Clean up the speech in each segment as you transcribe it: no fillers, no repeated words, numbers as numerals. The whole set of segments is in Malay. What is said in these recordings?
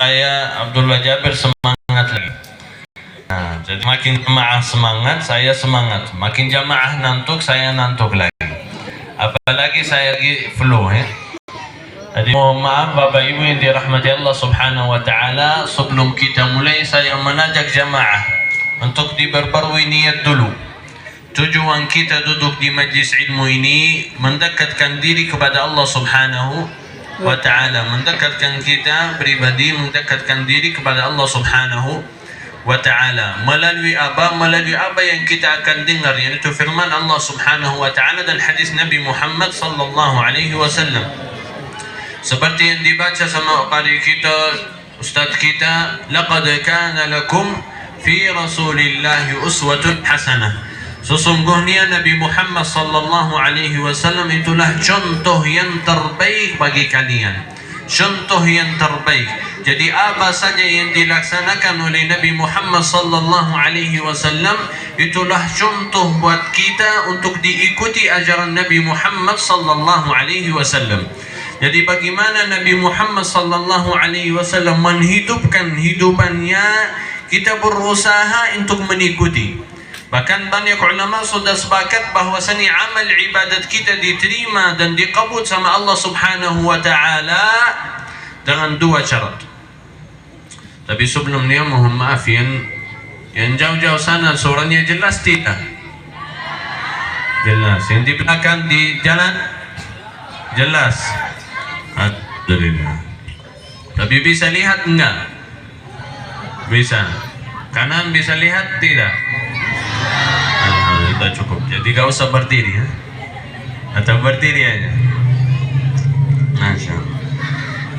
saya Abdullah Jabir semangat lagi. Nah, jadi makin jamaah semangat, saya semangat. Makin jamaah nantuk, saya nantuk lagi. Apalagi saya lagi flu ya. Jadi mohon maaf Bapak Ibu yang dirahmati Allah Subhanahu wa taala, sebelum kita mulai saya mengajak jamaah untuk diperbarui niat dulu. Tujuan kita duduk di majlis ilmu ini mendekatkan diri kepada Allah Subhanahu wa taala, mendekatkan kita pribadi, mendekatkan diri kepada Allah Subhanahu wa taala melalui apa yang kita akan dengar, yaitu firman Allah Subhanahu wa taala dan hadis Nabi Muhammad sallallahu alaihi wasallam. Seperti yang dibaca sama qari kita, ustaz kita, laqad kana lakum fi rasulillahi uswatun hasanah. Sesungguhnya Nabi Muhammad sallallahu alaihi wasallam itulah contoh yang terbaik bagi kalian. Contoh yang terbaik. Jadi apa saja yang dilaksanakan oleh Nabi Muhammad sallallahu alaihi wasallam itulah contoh buat kita untuk diikuti ajaran Nabi Muhammad sallallahu alaihi wasallam. Jadi bagaimana Nabi Muhammad sallallahu alaihi wasallam menghidupkan hidupannya, kita berusaha untuk mengikuti. Bahkan banyak ulama sudah sepakat bahwasanya amal ibadat kita diterima dan dikabul sama Allah Subhanahu wa taala dengan dua syarat. Tapi sebelumnya mohon maaf yang jauh-jauh sana suaranya jelas tidak? Jelas. Yang di belakang di jalan jelas. Alhamdulillah. Tapi bisa lihat enggak? Bisa. Kanan bisa lihat tidak? Sudah cukup. Jadi gak usah berdiri ya. Atau berdiri aja. Masya Allah.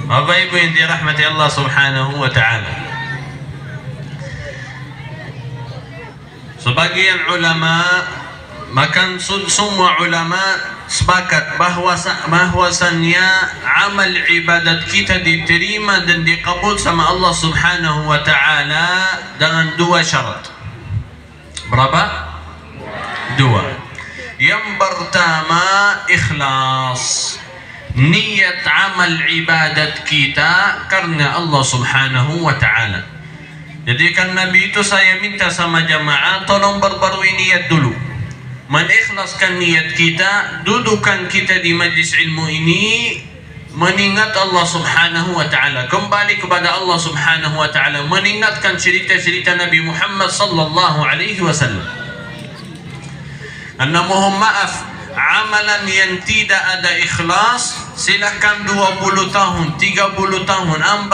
Bapak Ibu yang dirahmati Allah Subhanahu wa taala. Sebagian ulama, bahkan semua ulama sepakat bahwasannya amal ibadat kita diterima dan dikabul sama Allah Subhanahu wa taala dengan dua syarat. Berapa? Dua. Yang pertama ikhlas, niat amal ibadat kita karena Allah Subhanahu wa taala. Jadi kan Nabi itu saya minta sama jamaah tolong perbarui niat dulu, mengikhlaskan niat kita, dudukan kita di majlis ilmu ini mengingat Allah Subhanahu wa taala, kembali kepada Allah Subhanahu wa taala, mengingatkan cerita-cerita Nabi Muhammad sallallahu alaihi wasallam. Karena mohon maaf, amalan yang tidak ada ikhlas, silakan 20 tahun, 30 tahun, 40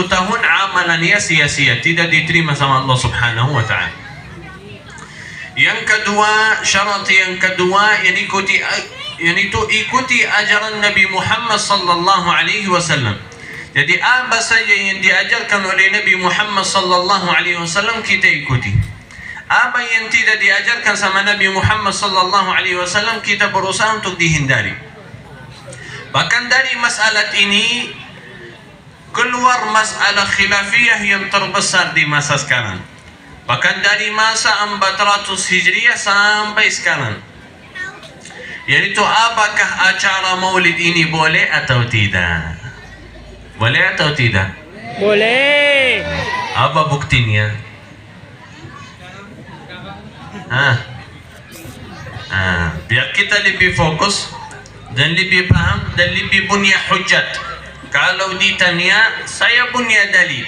tahun amalannya sia-sia, tidak diterima sama Allah Subhanahu wa taala. Yang kedua, syarat yang kedua yang ikuti ajaran Nabi Muhammad sallallahu alaihi wasallam. Jadi apa saja yang diajarkan oleh Nabi Muhammad sallallahu alaihi wasallam kita ikuti. Apa yang tidak diajarkan sama Nabi Muhammad sallallahu alaihi wasallam kita berusaha untuk dihindari. Bahkan dari masalah ini keluar masalah khilafiyah yang terbesar di masa sekarang. Bahkan dari masa 400 Hijriah sampai sekarang. Yaitu apakah acara maulid ini boleh atau tidak? Boleh atau tidak? Boleh. Apa buktinya? Biar kita lebih fokus dan lebih paham dan lebih punya hujat. Kalau ditanya, saya punya dalil.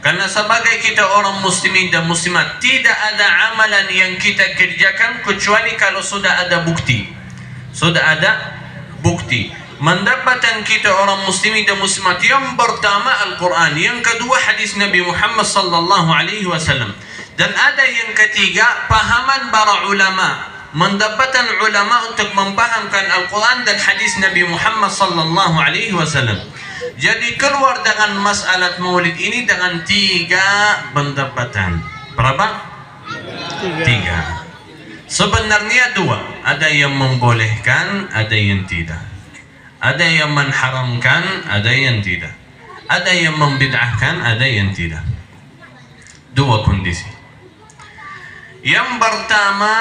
Karena sebagai kita orang muslimin dan muslimat, tidak ada amalan yang kita kerjakan kecuali kalau sudah ada bukti. Mendapatkan kita orang muslimin dan muslimat, yang pertama Al-Quran, yang kedua hadis Nabi Muhammad sallallahu alaihi wasallam. Dan ada yang ketiga, pahaman para ulama, mendapatkan ulama untuk memfahamkan Al-Quran dan hadis Nabi Muhammad sallallahu alaihi wasallam. Jadi keluar dengan masalah maulid ini dengan 3 pendapatan. Berapa? 3. Sebenarnya 2. Ada yang membolehkan, ada yang tidak. Ada yang mengharamkan, ada yang tidak. Ada yang membid'ahkan, ada yang tidak. 2 kondisi. Yang pertama,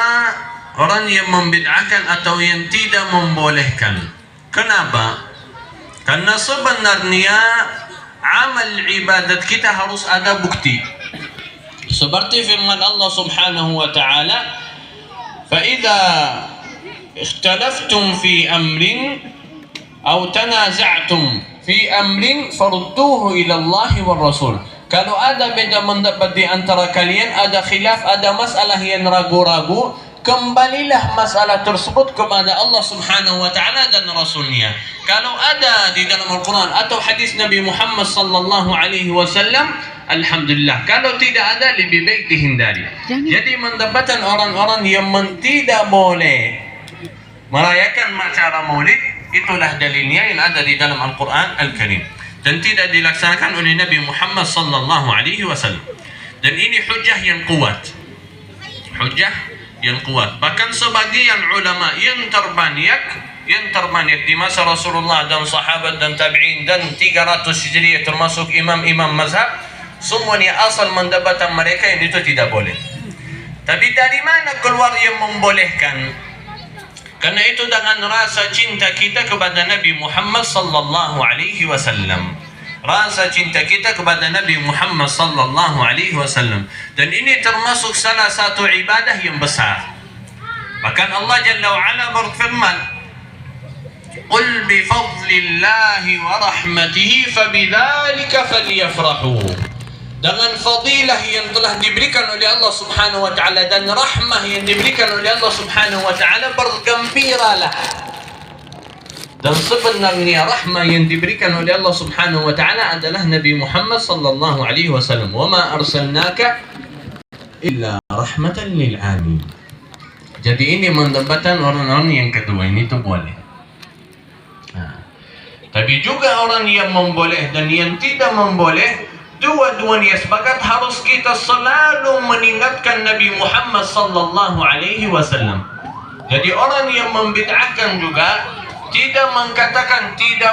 orang yang membid'ahkan atau yang tidak membolehkan. Kenapa? Karena sebenarnya amal ibadat kita harus ada bukti. Seperti firman Allah Subhanahu wa taala, "Fa idza ikhtalaftum fi amrin aw tanaza'tum fi amrin farudduhu ila Allah wa Rasul." Kalau ada beda pendapat di antara kalian, ada khilaf, ada masalah yang ragu-ragu, kembalilah masalah tersebut kepada Allah Subhanahu wa taala dan Rasulnya. Kalau ada di dalam Al-Quran atau hadis Nabi Muhammad sallallahu alaihi wasallam, alhamdulillah. Kalau tidak ada, lebih baik dihindari. Jadi mendapatkan orang-orang yang tidak boleh merayakan acara Maulid, itulah dalilnya yang ada di dalam Al-Quran Al-Karim dan tidak dilaksanakan oleh Nabi Muhammad sallallahu alaihi wasallam. Dan ini hujah yang kuat. Hujah yang kuat. Bahkan sebagian ulama yang terbanyak di masa Rasulullah dan sahabat dan tabi'in dan 300 Hijriah termasuk imam-imam mazhab, semuanya asal mendapatkan mereka yang itu tidak boleh. Tapi dari mana keluar yang membolehkan? Karena itu dengan rasa cinta kita kepada Nabi Muhammad sallallahu alaihi wasallam. Rasa cinta kita kepada Nabi Muhammad sallallahu alaihi wasallam. Dan ini termasuk salah satu ibadah yang besar. Bahkan Allah Jalla wa Ala berfirman, "Qul bi fadlillahi wa rahmatihi fabidzalika falyafrahu." Dengan fadilah yang telah diberikan oleh Allah Subhanahu wa taala dan rahmah yang diberikan oleh Allah Subhanahu wa taala, bergembiralah. Dan sebenarnya rahmah yang diberikan oleh Allah Subhanahu wa taala adalah Nabi Muhammad sallallahu alaihi wasallam. "Wa ma arsalnaka illa rahmatan lil alamin." Jadi ini mendapatkan orang-orang yang kedua ini itu boleh. Tapi juga orang yang memboleh dan yang tidak memboleh, dua-duanya sepakat harus kita selalu mengingatkan Nabi Muhammad sallallahu alaihi wasallam. Jadi orang yang membid'ahkan juga tidak mengatakan tidak